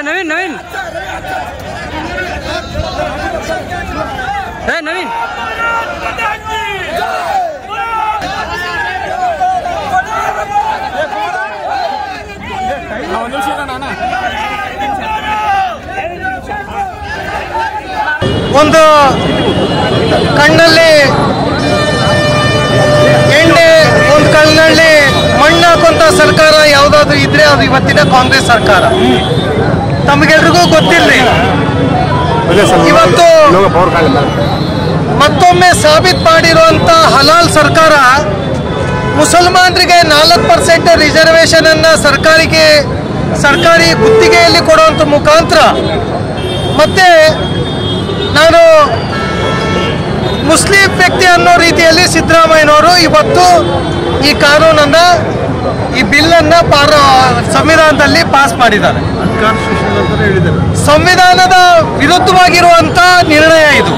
नवीन नवीन नवीन ಒಂದು ಕಣ್ಣಲ್ಲಿ ಎಣ್ಣೆ, ಒಂದು ಕಣ್ಣಲ್ಲಿ ಮಣ್ಣು ಹಾಕುವಂತ ಸರ್ಕಾರ ಯಾವುದಾದ್ರೂ ಇದ್ರೆ ಅದು ಇವತ್ತಿನ ಕಾಂಗ್ರೆಸ್ ಸರ್ಕಾರ. ತಮಗೆಲ್ರಿಗೂ ಗೊತ್ತಿರಲಿ, ಇವತ್ತು ಮತ್ತೊಮ್ಮೆ ಸಾಬೀತು ಮಾಡಿರುವಂತ ಹಲಾಲ್ ಸರ್ಕಾರ ಮುಸಲ್ಮಾನರಿಗೆ 4% ರಿಸರ್ವೇಶನ್ ಅನ್ನ ಸರ್ಕಾರಿ ಗುತ್ತಿಗೆಯಲ್ಲಿ ಕೊಡುವಂತ ಮುಖಾಂತರ, ಮತ್ತೆ ನಾನು ಮುಸ್ಲಿಂ ವ್ಯಕ್ತಿ ಅನ್ನೋ ರೀತಿಯಲ್ಲಿ ಸಿದ್ದರಾಮಯ್ಯನವರು ಇವತ್ತು ಈ ಕಾನೂನನ್ನ, ಈ ಬಿಲ್ ಅನ್ನ ಸಂವಿಧಾನದಲ್ಲಿ ಪಾಸ್ ಮಾಡಿದ್ದಾರೆ. ಸಂವಿಧಾನದ ವಿರುದ್ಧವಾಗಿರುವಂತ ನಿರ್ಣಯ ಇದು.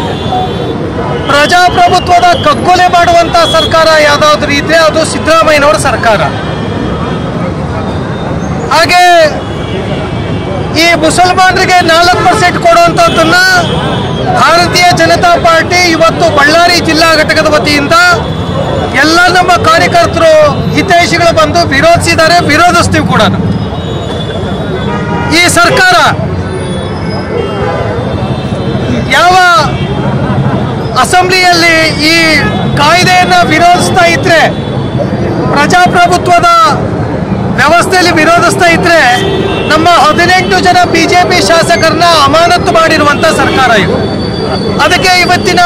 ಪ್ರಜಾಪ್ರಭುತ್ವದ ಕಗ್ಗೊಲೆ ಮಾಡುವಂತ ಸರ್ಕಾರ ಯಾವ್ದಾದ್ರು ಇದ್ರೆ ಅದು ಸಿದ್ದರಾಮಯ್ಯನವರ ಸರ್ಕಾರ. ಹಾಗೆ ಈ ಮುಸಲ್ಮಾನರಿಗೆ 4% ಕೊಡುವಂತದ್ದನ್ನ ಭಾರತೀಯ ಜನತಾ ಪಾರ್ಟಿ ಇವತ್ತು ಬಳ್ಳಾರಿ ಜಿಲ್ಲಾ ಘಟಕದ ವತಿಯಿಂದ ಎಲ್ಲ ನಮ್ಮ ಕಾರ್ಯಕರ್ತರು, ಹಿತೈಷಿಗಳು ಬಂದು ವಿರೋಧಿಸಿದ್ದಾರೆ, ವಿರೋಧಿಸ್ತೀವಿ ಕೂಡ. ಈ ಸರ್ಕಾರ ಯಾವ ಅಸೆಂಬ್ಲಿಯಲ್ಲಿ ಈ ಕಾಯ್ದೆಯನ್ನ ವಿರೋಧಿಸ್ತಾ ಇದ್ರೆ, ಪ್ರಜಾಪ್ರಭುತ್ವದ ವ್ಯವಸ್ಥೆಯಲ್ಲಿ ವಿರೋಧಿಸ್ತಾ ಇದ್ರೆ, ನಮ್ಮ 18 ಜನ ಬಿಜೆಪಿ ಶಾಸಕರನ್ನ ಅಮಾನತು ಮಾಡಿರುವಂತ ಸರ್ಕಾರ ಇದು. ಅದಕ್ಕೆ ಇವತ್ತಿನ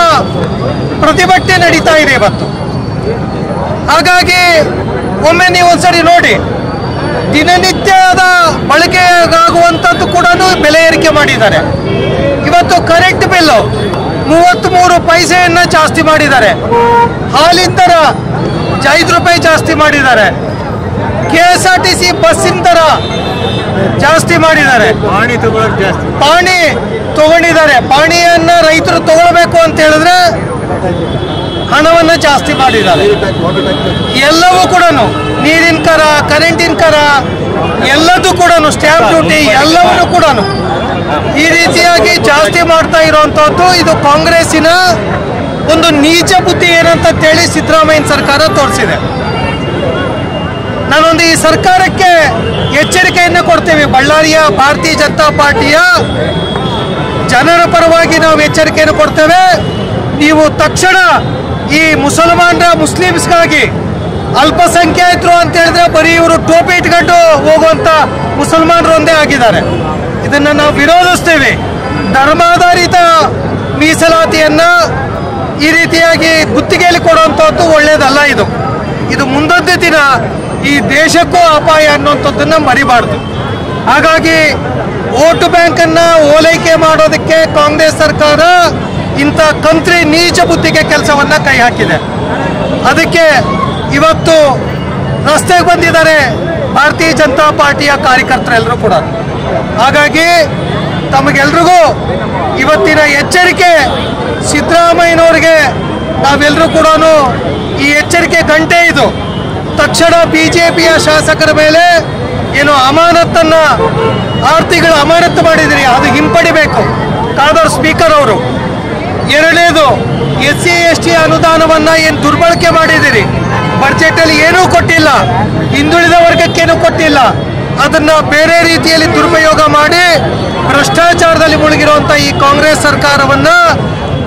ಪ್ರತಿಭಟನೆ ನಡೀತಾ ಇದೆ ಇವತ್ತು. ಹಾಗಾಗಿ ಒಮ್ಮೆ ನೀವು ಒಂದ್ಸರಿ ನೋಡಿ, ದಿನನಿತ್ಯದ ಬಳಕೆಗಾಗುವಂಥದ್ದು ಕೂಡ ಬೆಲೆ ಏರಿಕೆ ಮಾಡಿದ್ದಾರೆ. ಇವತ್ತು ಕರೆಂಟ್ ಬಿಲ್ 33 ಪೈಸೆಯನ್ನ ಜಾಸ್ತಿ ಮಾಡಿದ್ದಾರೆ. ಹಾಲಿನ ದರ 5 ರೂಪಾಯಿ ಜಾಸ್ತಿ ಮಾಡಿದ್ದಾರೆ. KSRTC ಬಸ್ಸಿನ ದರ ಜಾಸ್ತಿ ಮಾಡಿದ್ದಾರೆ. ಪಾಣಿ ತಗೊಂಡಿದ್ದಾರೆ. ಪಾಣಿಯನ್ನ ರೈತರು ತಗೊಳ್ಬೇಕು ಅಂತ ಹೇಳಿದ್ರೆ ಹಣವನ್ನ ಜಾಸ್ತಿ ಮಾಡಿದ್ದಾರೆ. ಎಲ್ಲವೂ ಕೂಡ ನೀರಿನ ಕರ, ಕರೆಂಟಿನ ಕರ, ಎಲ್ಲದೂ ಕೂಡ, ಸ್ಟ್ಯಾಂಪ್ ಡ್ಯೂಟಿ ಎಲ್ಲವನ್ನೂ ಕೂಡ ಈ ರೀತಿಯಾಗಿ ಜಾಸ್ತಿ ಮಾಡ್ತಾ ಇರುವಂತದ್ದು ಇದು ಕಾಂಗ್ರೆಸ್ಸಿನ ಒಂದು ನೀಚ ಬುದ್ಧಿ ಏನಂತ ಹೇಳಿ ಸಿದ್ದರಾಮಯ್ಯ ಸರ್ಕಾರ ತೋರಿಸಿದೆ. ನಾನೊಂದು ಈ ಸರ್ಕಾರಕ್ಕೆ ಎಚ್ಚರಿಕೆಯನ್ನು ಕೊಡ್ತೇವೆ. ಬಳ್ಳಾರಿಯ ಭಾರತೀಯ ಜನತಾ ಪಾರ್ಟಿಯ ಜನರ ಪರವಾಗಿ ನಾವು ಎಚ್ಚರಿಕೆಯನ್ನು ಕೊಡ್ತೇವೆ. ನೀವು ತಕ್ಷಣ ಈ ಮುಸ್ಲಿಮ್ಸ್ಗಾಗಿ, ಅಲ್ಪಸಂಖ್ಯಾತರು ಅಂತ ಹೇಳಿದ್ರೆ ಬರೀ ಇವರು ಟೋಪಿ ಇಟ್ಕೊಂಡು ಹೋಗುವಂತ ಮುಸಲ್ಮಾನರು ಒಂದೇ ಆಗಿದ್ದಾರೆ. ಇದನ್ನ ನಾವು ವಿರೋಧಿಸ್ತೇವೆ. ಧರ್ಮಾಧಾರಿತ ಮೀಸಲಾತಿಯನ್ನ ಈ ರೀತಿಯಾಗಿ ಗುತ್ತಿಗೆಯಲ್ಲಿ ಕೊಡುವಂತದ್ದು ಒಳ್ಳೇದಲ್ಲ. ಇದು ಮುಂದೊಂದು ದಿನ ಈ ದೇಶಕ್ಕೂ ಅಪಾಯ ಅನ್ನುವಂಥದ್ದನ್ನ ಮರಿಬಾರ್ದು. ಹಾಗಾಗಿ ವೋಟ್ ಬ್ಯಾಂಕ್ ಅನ್ನ ಓಲೈಕೆ ಮಾಡೋದಕ್ಕೆ ಕಾಂಗ್ರೆಸ್ ಸರ್ಕಾರ ಇಂಥ ಕಂತ್ರಿ ನೀಚ ಬುದ್ಧಿಗೆ ಕೆಲಸವನ್ನ ಕೈ ಹಾಕಿದೆ. ಅದಕ್ಕೆ ಇವತ್ತು ರಸ್ತೆಗೆ ಬಂದಿದ್ದಾರೆ ಭಾರತೀಯ ಜನತಾ ಪಾರ್ಟಿಯ ಕಾರ್ಯಕರ್ತರೆಲ್ಲರೂ ಕೂಡ. ಹಾಗಾಗಿ ತಮಗೆಲ್ರಿಗೂ ಇವತ್ತಿನ ಎಚ್ಚರಿಕೆ, ಸಿದ್ದರಾಮಯ್ಯನವರಿಗೆ ನಾವೆಲ್ಲರೂ ಕೂಡ ಈ ಎಚ್ಚರಿಕೆ ಗಂಟೆ ಇದು. ತಕ್ಷಣ ಬಿಜೆಪಿಯ ಶಾಸಕರ ಮೇಲೆ ಏನು ಅಮಾನತನ್ನ, 6 ತಿಂಗಳ ಅಮಾನತು ಮಾಡಿದ್ರಿ, ಅದು ಹಿಂಪಡಿಬೇಕು ಕಾದರ್ ಸ್ಪೀಕರ್ ಅವರು. ಎರಡನೇದು, SC ST ಅನುದಾನವನ್ನ ಏನು ದುರ್ಬಳಕೆ ಮಾಡಿದಿರಿ, ಬಜೆಟ್ ಅಲ್ಲಿ ಏನೂ ಕೊಟ್ಟಿಲ್ಲ, ಹಿಂದುಳಿದ ವರ್ಗಕ್ಕೇನು ಕೊಟ್ಟಿಲ್ಲ, ಅದನ್ನ ಬೇರೆ ರೀತಿಯಲ್ಲಿ ದುರುಪಯೋಗ ಮಾಡಿ ಭ್ರಷ್ಟಾಚಾರದಲ್ಲಿ ಮುಳುಗಿರುವಂತ ಈ ಕಾಂಗ್ರೆಸ್ ಸರ್ಕಾರವನ್ನ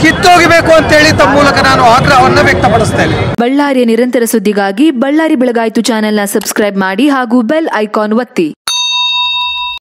ಕಿತ್ತೋಗಬೇಕು ಅಂತ ಹೇಳಿ ತಮ್ಮ ಮೂಲಕ ನಾನು ಆಗ್ರಹವನ್ನು ವ್ಯಕ್ತಪಡಿಸ್ತೇನೆ. ಬಳ್ಳಾರಿಯ ನಿರಂತರ ಸುದ್ದಿಗಾಗಿ ಬಳ್ಳಾರಿ ಬೆಳಗಾಯಿತು ಚಾನೆಲ್ನ ಸಬ್ಸ್ಕ್ರೈಬ್ ಮಾಡಿ ಹಾಗೂ ಬೆಲ್ ಐಕಾನ್ ಒತ್ತಿ.